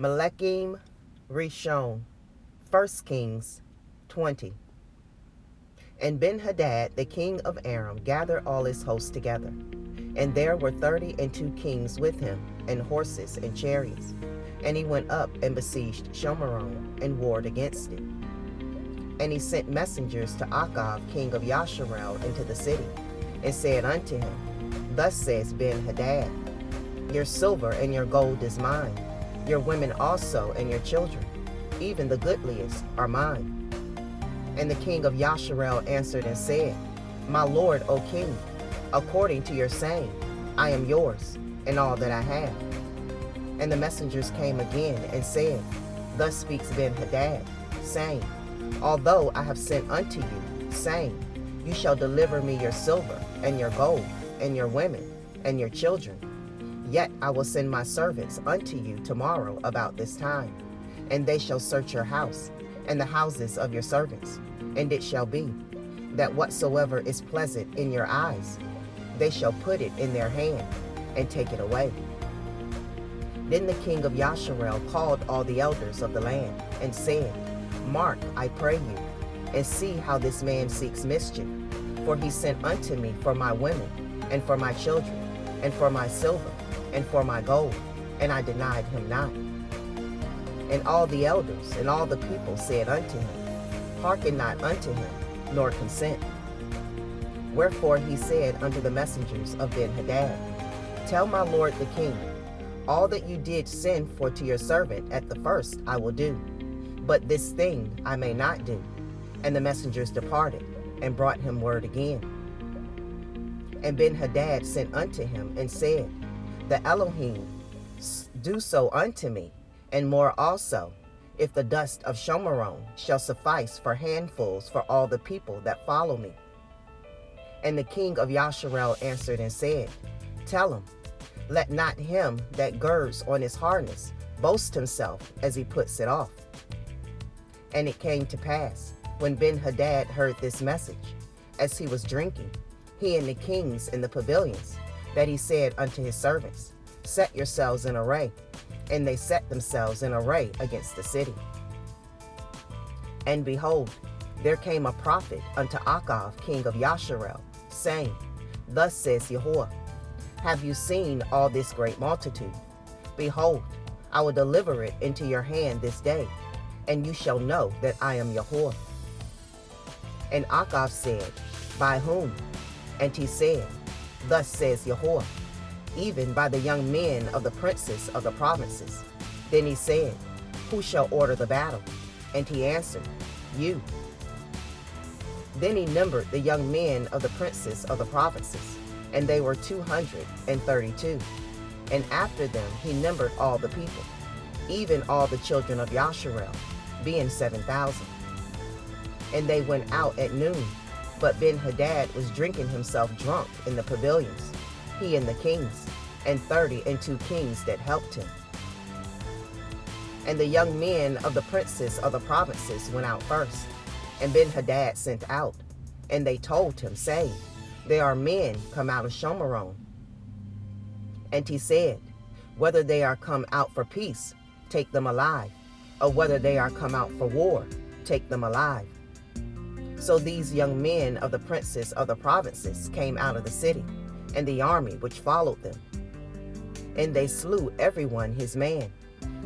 MELEKIYM, RI'SHON, 1 Kings 20. And Ben-Hadad, the king of Aram, gathered all his hosts together. And there were 32 kings with him, and horses and chariots. And he went up and besieged Shomeron, and warred against it. And he sent messengers to Achab, king of Yasharel, into the city, and said unto him, Thus says Ben-Hadad, Your silver and your gold is mine, your women also and your children, even the goodliest, are mine. And the king of Yasharel answered and said, My lord, O king, according to your saying, I am yours, and all that I have. And the messengers came again and said, Thus speaks Ben-Hadad, saying, Although I have sent unto you, saying, You shall deliver me your silver, and your gold, and your women, and your children, yet I will send my servants unto you tomorrow about this time, and they shall search your house, and the houses of your servants. And it shall be, that whatsoever is pleasant in your eyes, they shall put it in their hand, and take it away. Then the king of Yasharel called all the elders of the land, and said, Mark, I pray you, and see how this man seeks mischief. For he sent unto me for my women, and for my children, and for my silver, and for my gold, and I denied him not. And all the elders and all the people said unto him, Hearken not unto him, nor consent. Wherefore he said unto the messengers of Ben-Hadad, Tell my lord the king, all that you did send for to your servant at the first I will do, but this thing I may not do. And the messengers departed, and brought him word again. And Ben-Hadad sent unto him, and said, The Elohim do so unto me, and more also, if the dust of Shomeron shall suffice for handfuls for all the people that follow me. And the king of Yasharel answered and said, Tell him, let not him that girds on his harness boast himself as he puts it off. And it came to pass, when Ben-Hadad heard this message, as he was drinking, he and the kings in the pavilions, that he said unto his servants, Set yourselves in array. And they set themselves in array against the city. And behold, there came a prophet unto Achab, king of Yasharel, saying, Thus says Yahuwah, Have you seen all this great multitude? Behold, I will deliver it into your hand this day, and you shall know that I am Yahuwah. And Achab said, By whom? And he said, Thus says Yahuwah, even by the young men of the princes of the provinces. Then he said, Who shall order the battle? And he answered, You. Then he numbered the young men of the princes of the provinces, and they were 232. And after them he numbered all the people, even all the children of Yasharel, being 7,000. And they went out at noon, but Ben-Hadad was drinking himself drunk in the pavilions, he and the kings, and 32 kings that helped him. And the young men of the princes of the provinces went out first, and Ben-Hadad sent out, and they told him, saying, There are men come out of Shomeron. And he said, Whether they are come out for peace, take them alive, or whether they are come out for war, take them alive. So these young men of the princes of the provinces came out of the city, and the army which followed them. And they slew everyone his man,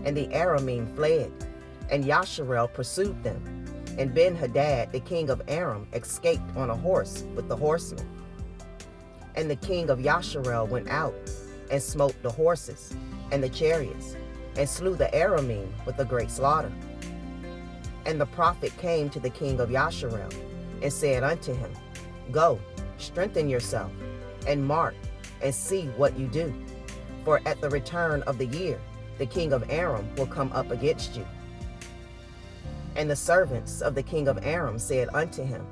and the Aramim fled, and Yasharel pursued them, and Ben-Hadad the king of Aram escaped on a horse with the horsemen. And the king of Yasharel went out, and smote the horses, and the chariots, and slew the Aramim with a great slaughter. And the prophet came to the king of Yasharel, and said unto him, Go, strengthen yourself, and mark, and see what you do. For at the return of the year, the king of Aram will come up against you. And the servants of the king of Aram said unto him,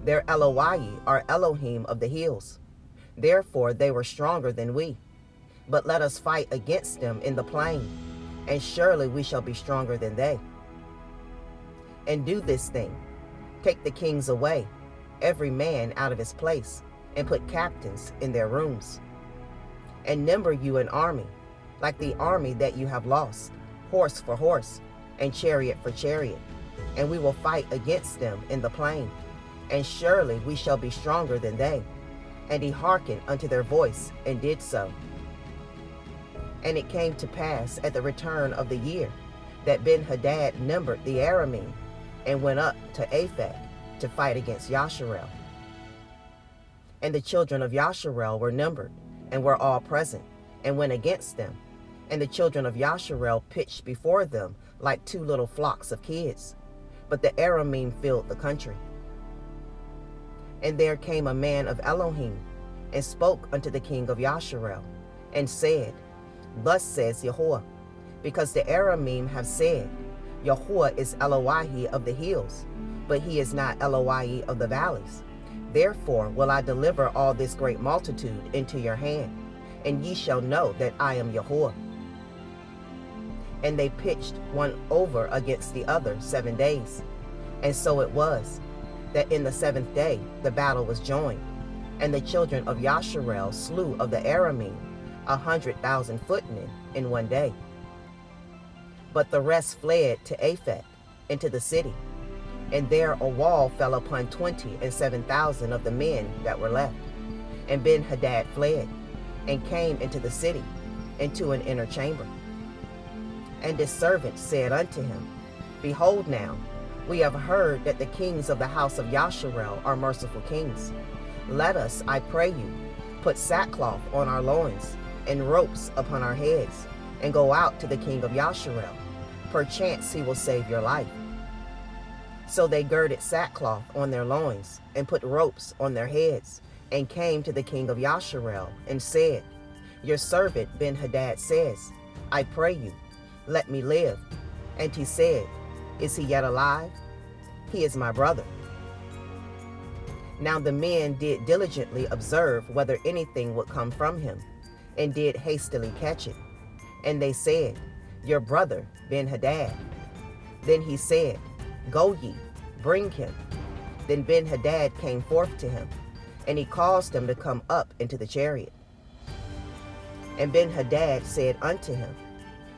Their Eloi are Elohim of the hills. Therefore they were stronger than we. But let us fight against them in the plain, and surely we shall be stronger than they. And do this thing, take the kings away, every man out of his place, and put captains in their rooms. And number you an army, like the army that you have lost, horse for horse, and chariot for chariot, and we will fight against them in the plain, and surely we shall be stronger than they. And he hearkened unto their voice, and did so. And it came to pass at the return of the year, that Ben-Hadad numbered the Aramim, and went up to Aphek to fight against Yasharel. And the children of Yasharel were numbered, and were all present, and went against them. And the children of Yasharel pitched before them like two little flocks of kids. But the Aramim filled the country. And there came a man of Elohim, and spoke unto the king of Yasharel, and said, Thus says Yahuwah, because the Aramim have said, Yahuwah is Elohi of the hills, but he is not Elohi of the valleys. Therefore will I deliver all this great multitude into your hand, and ye shall know that I am Yahuwah. And they pitched one over against the other 7 days. And so it was, that in the 7th day the battle was joined, and the children of Yasharel slew of the Aramim 100,000 footmen in 1 day. But the rest fled to Aphek, into the city, and there a wall fell upon 27,000 of the men that were left. And Ben-Hadad fled, and came into the city, into an inner chamber. And his servant said unto him, Behold now, we have heard that the kings of the house of Yasharel are merciful kings. Let us, I pray you, put sackcloth on our loins, and ropes upon our heads, and go out to the king of Yasharel. Perchance he will save your life. So they girded sackcloth on their loins, and put ropes on their heads, and came to the king of Yasharel, and said, Your servant Ben-Hadad says, I pray you, let me live. And he said, Is he yet alive? He is my brother. Now the men did diligently observe whether anything would come from him, and did hastily catch it. And they said, Your brother Ben-Hadad. Then he said, Go ye, bring him. Then Ben-Hadad came forth to him, and he caused him to come up into the chariot. And Ben-Hadad said unto him,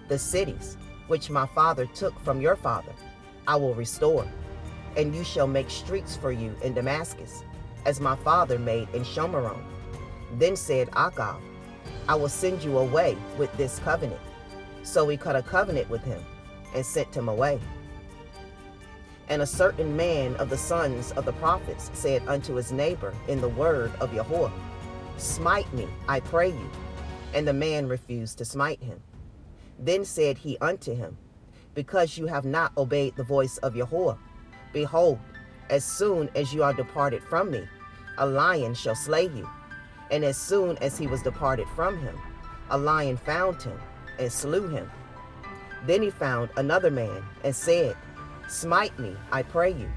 The cities which my father took from your father I will restore, and you shall make streets for you in Damascus, as my father made in Shomeron. Then said Achab, I will send you away with this covenant. So he cut a covenant with him, and sent him away. And a certain man of the sons of the prophets said unto his neighbor in the word of Yahuwah, Smite me, I pray you. And the man refused to smite him. Then said he unto him, Because you have not obeyed the voice of Yahuwah, behold, as soon as you are departed from me, a lion shall slay you. And as soon as he was departed from him, a lion found him, and slew him. Then he found another man, and said, Smite me, I pray you.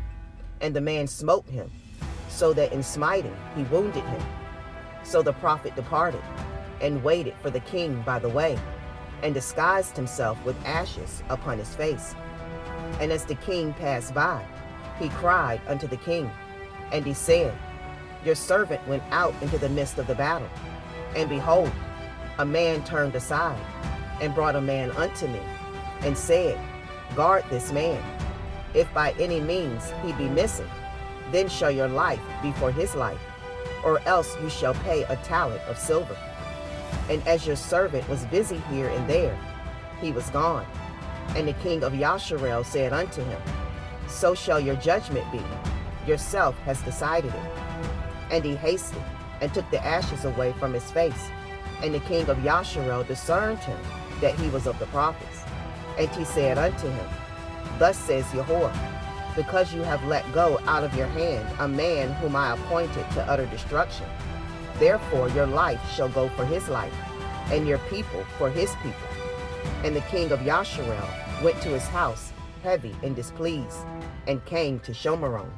And the man smote him, so that in smiting he wounded him. So the prophet departed, and waited for the king by the way, and disguised himself with ashes upon his face. And as the king passed by, he cried unto the king, and he said, Your servant went out into the midst of the battle, and behold, a man turned aside, and brought a man unto me, and said, Guard this man. If by any means he be missing, then shall your life be for his life, or else you shall pay a talent of silver. And as your servant was busy here and there, he was gone. And the king of Yasharel said unto him, So shall your judgment be. Yourself has decided it. And he hasted, and took the ashes away from his face. And the king of Yasharel discerned him, that he was of the prophets. And he said unto him, Thus says Yahuwah, Because you have let go out of your hand a man whom I appointed to utter destruction, therefore your life shall go for his life, and your people for his people. And the king of Yasharel went to his house heavy and displeased, and came to Shomeron.